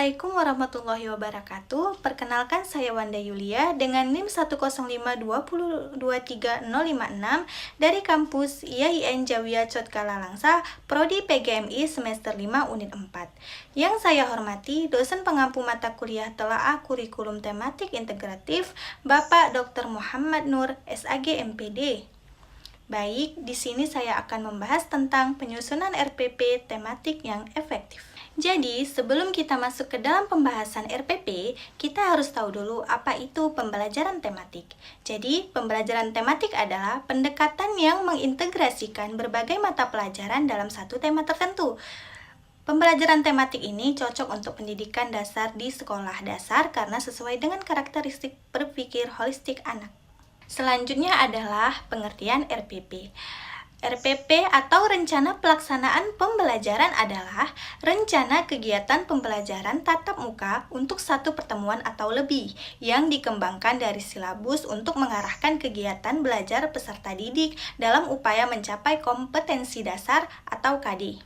Assalamualaikum warahmatullahi wabarakatuh. Perkenalkan saya Wanda Yulia dengan NIM 10520230056 dari kampus IAIN Jawiya Cotkala Langsa, Prodi PGMI semester 5 unit 4. Yang saya hormati dosen pengampu mata kuliah telaah kurikulum tematik integratif Bapak Dr. Muhammad Nur, SAG MPD. Baik, di sini saya akan membahas tentang penyusunan RPP tematik yang efektif. Jadi, sebelum kita masuk ke dalam pembahasan RPP, kita harus tahu dulu apa itu pembelajaran tematik. Jadi, pembelajaran tematik adalah pendekatan yang mengintegrasikan berbagai mata pelajaran dalam satu tema tertentu. Pembelajaran tematik ini cocok untuk pendidikan dasar di sekolah dasar karena sesuai dengan karakteristik berpikir holistik anak. Selanjutnya adalah pengertian RPP. RPP atau Rencana Pelaksanaan Pembelajaran adalah rencana kegiatan pembelajaran tatap muka untuk satu pertemuan atau lebih yang dikembangkan dari silabus untuk mengarahkan kegiatan belajar peserta didik dalam upaya mencapai kompetensi dasar atau KD.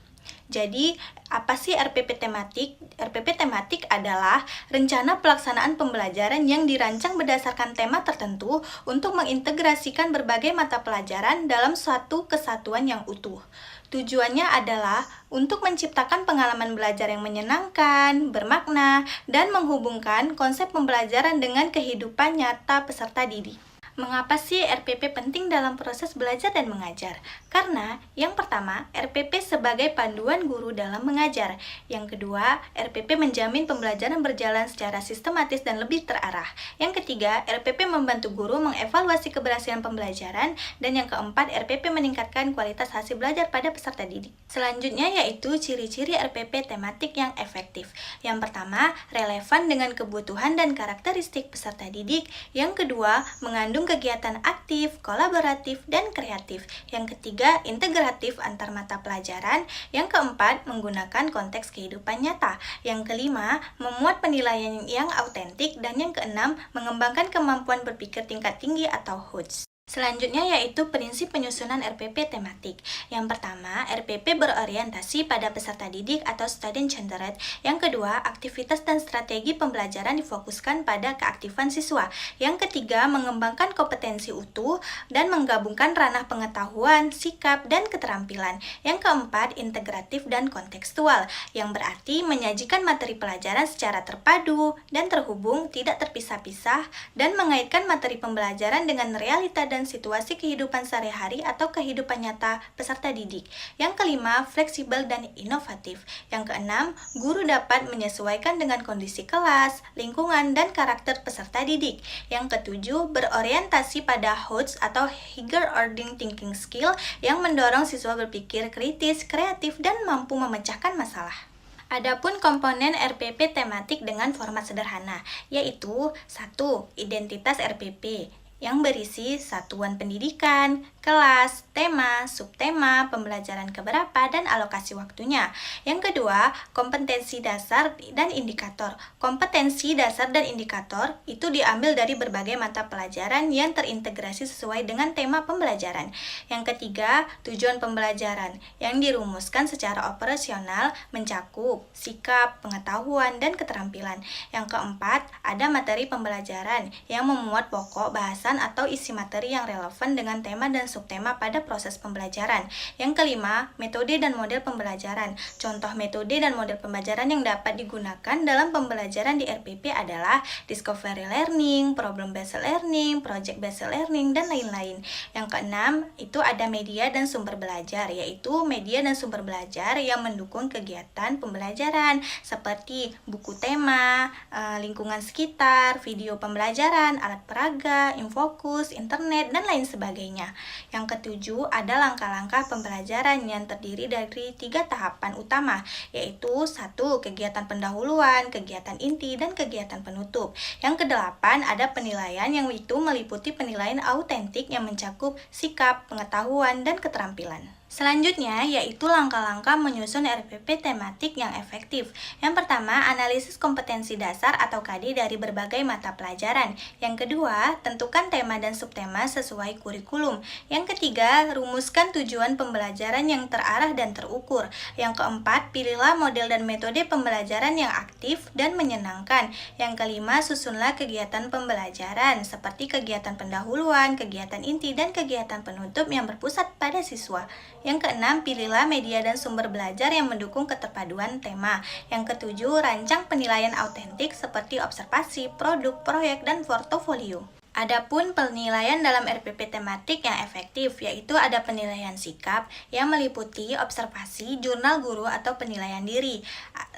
Jadi, apa sih RPP tematik? RPP tematik adalah rencana pelaksanaan pembelajaran yang dirancang berdasarkan tema tertentu untuk mengintegrasikan berbagai mata pelajaran dalam suatu kesatuan yang utuh. Tujuannya adalah untuk menciptakan pengalaman belajar yang menyenangkan, bermakna, dan menghubungkan konsep pembelajaran dengan kehidupan nyata peserta didik. Mengapa sih RPP penting dalam proses belajar dan mengajar? Karena yang pertama, RPP sebagai panduan guru dalam mengajar. Yang kedua, RPP menjamin pembelajaran berjalan secara sistematis dan lebih terarah. Yang ketiga, RPP membantu guru mengevaluasi keberhasilan pembelajaran. Dan yang keempat, RPP meningkatkan kualitas hasil belajar pada peserta didik. Selanjutnya yaitu ciri-ciri RPP tematik yang efektif. Yang pertama, relevan dengan kebutuhan dan karakteristik peserta didik. Yang kedua, mengandung kegiatan aktif, kolaboratif, dan kreatif. Yang ketiga, integratif antar mata pelajaran. Yang keempat, menggunakan konteks kehidupan nyata. Yang kelima, memuat penilaian yang autentik. Dan yang keenam, mengembangkan kemampuan berpikir tingkat tinggi atau HUTS. Selanjutnya yaitu prinsip penyusunan RPP tematik. Yang pertama, RPP berorientasi pada peserta didik atau student centered. Yang kedua, aktivitas dan strategi pembelajaran difokuskan pada keaktifan siswa. Yang ketiga, mengembangkan kompetensi utuh dan menggabungkan ranah pengetahuan, sikap, dan keterampilan. Yang keempat, integratif dan kontekstual, yang berarti menyajikan materi pelajaran secara terpadu dan terhubung, tidak terpisah-pisah, dan mengaitkan materi pembelajaran dengan realita dan situasi kehidupan sehari-hari atau kehidupan nyata peserta didik. Yang kelima, fleksibel dan inovatif. Yang keenam, guru dapat menyesuaikan dengan kondisi kelas, lingkungan, dan karakter peserta didik. Yang ketujuh, berorientasi pada HUTS atau Higher Order Thinking Skill yang mendorong siswa berpikir kritis, kreatif, dan mampu memecahkan masalah. Adapun komponen RPP tematik dengan format sederhana, yaitu 1. Identitas RPP yang berisi satuan pendidikan, kelas, tema, subtema, pembelajaran keberapa, dan alokasi waktunya. Yang kedua, kompetensi dasar dan indikator. Kompetensi dasar dan indikator itu diambil dari berbagai mata pelajaran yang terintegrasi sesuai dengan tema pembelajaran. Yang ketiga, tujuan pembelajaran yang dirumuskan secara operasional mencakup sikap, pengetahuan, dan keterampilan. Yang keempat, ada materi pembelajaran yang memuat pokok bahasan atau isi materi yang relevan dengan tema dan subtema pada proses pembelajaran. Yang kelima, metode dan model pembelajaran. Contoh metode dan model pembelajaran yang dapat digunakan dalam pembelajaran di RPP adalah discovery learning, problem based learning, project based learning, dan lain-lain. Yang keenam, itu ada media dan sumber belajar, yaitu media dan sumber belajar yang mendukung kegiatan pembelajaran seperti buku tema, lingkungan sekitar, video pembelajaran, alat peraga, infokus, internet, dan lain sebagainya. Yang ketujuh, ada langkah-langkah pembelajaran yang terdiri dari 3 tahapan utama, yaitu 1. Kegiatan pendahuluan, kegiatan inti, dan kegiatan penutup. Yang kedelapan, ada penilaian yang itu meliputi penilaian autentik yang mencakup sikap, pengetahuan, dan keterampilan. Selanjutnya, yaitu langkah-langkah menyusun RPP tematik yang efektif. Yang pertama, analisis kompetensi dasar atau KD dari berbagai mata pelajaran. Yang kedua, tentukan tema dan subtema sesuai kurikulum. Yang ketiga, rumuskan tujuan pembelajaran yang terarah dan terukur. Yang keempat, pilihlah model dan metode pembelajaran yang aktif dan menyenangkan. Yang kelima, susunlah kegiatan pembelajaran seperti kegiatan pendahuluan, kegiatan inti, dan kegiatan penutup yang berpusat pada siswa. Yang keenam, pilihlah media dan sumber belajar yang mendukung keterpaduan tema. Yang ketujuh, rancang penilaian autentik seperti observasi, produk, proyek, dan portofolio. Adapun penilaian dalam RPP tematik yang efektif, yaitu ada penilaian sikap yang meliputi observasi, jurnal guru atau penilaian diri.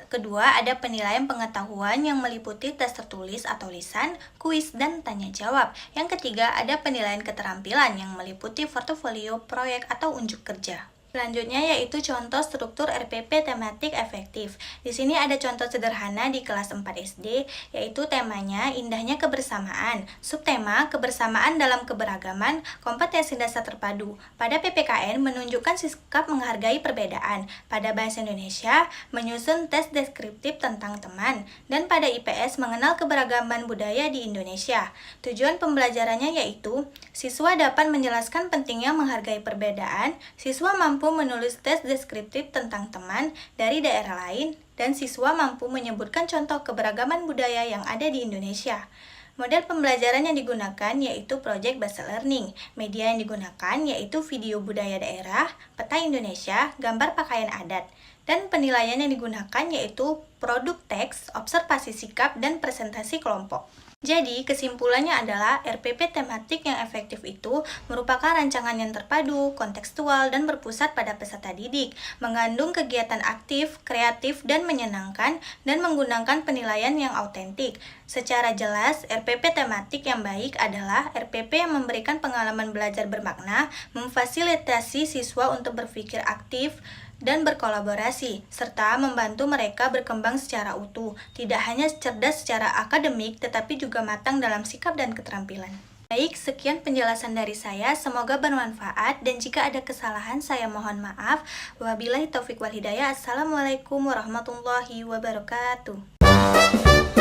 Kedua, ada penilaian pengetahuan yang meliputi tes tertulis atau lisan, kuis, dan tanya jawab. Yang ketiga, ada penilaian keterampilan yang meliputi portofolio, proyek, atau unjuk kerja. Selanjutnya yaitu contoh struktur RPP tematik efektif. Di sini ada contoh sederhana di kelas 4 SD, yaitu temanya indahnya kebersamaan. Subtema kebersamaan dalam keberagaman, kompetensi dasar terpadu. Pada PPKN menunjukkan sikap menghargai perbedaan. Pada bahasa Indonesia menyusun tes deskriptif tentang teman. Dan pada IPS mengenal keberagaman budaya di Indonesia. Tujuan pembelajarannya yaitu siswa dapat menjelaskan pentingnya menghargai perbedaan, siswa mampu menulis tes deskriptif tentang teman dari daerah lain, dan siswa mampu menyebutkan contoh keberagaman budaya yang ada di Indonesia. Model pembelajaran yang digunakan yaitu Project Based Learning. Media yang digunakan yaitu video budaya daerah, peta Indonesia, gambar pakaian adat. Dan penilaian yang digunakan yaitu produk teks, observasi sikap, dan presentasi kelompok. Jadi, kesimpulannya adalah RPP tematik yang efektif itu merupakan rancangan yang terpadu, kontekstual, dan berpusat pada peserta didik, mengandung kegiatan aktif, kreatif, dan menyenangkan, dan menggunakan penilaian yang autentik. Secara jelas, RPP tematik yang baik adalah RPP yang memberikan pengalaman belajar bermakna, memfasilitasi siswa untuk berpikir aktif, dan berkolaborasi, serta membantu mereka berkembang secara utuh, tidak hanya cerdas secara akademik, tetapi juga matang dalam sikap dan keterampilan. Baik, sekian penjelasan dari saya, semoga bermanfaat, dan jika ada kesalahan saya mohon maaf. Wabillahi taufiq wal hidayah. Assalamualaikum warahmatullahi wabarakatuh.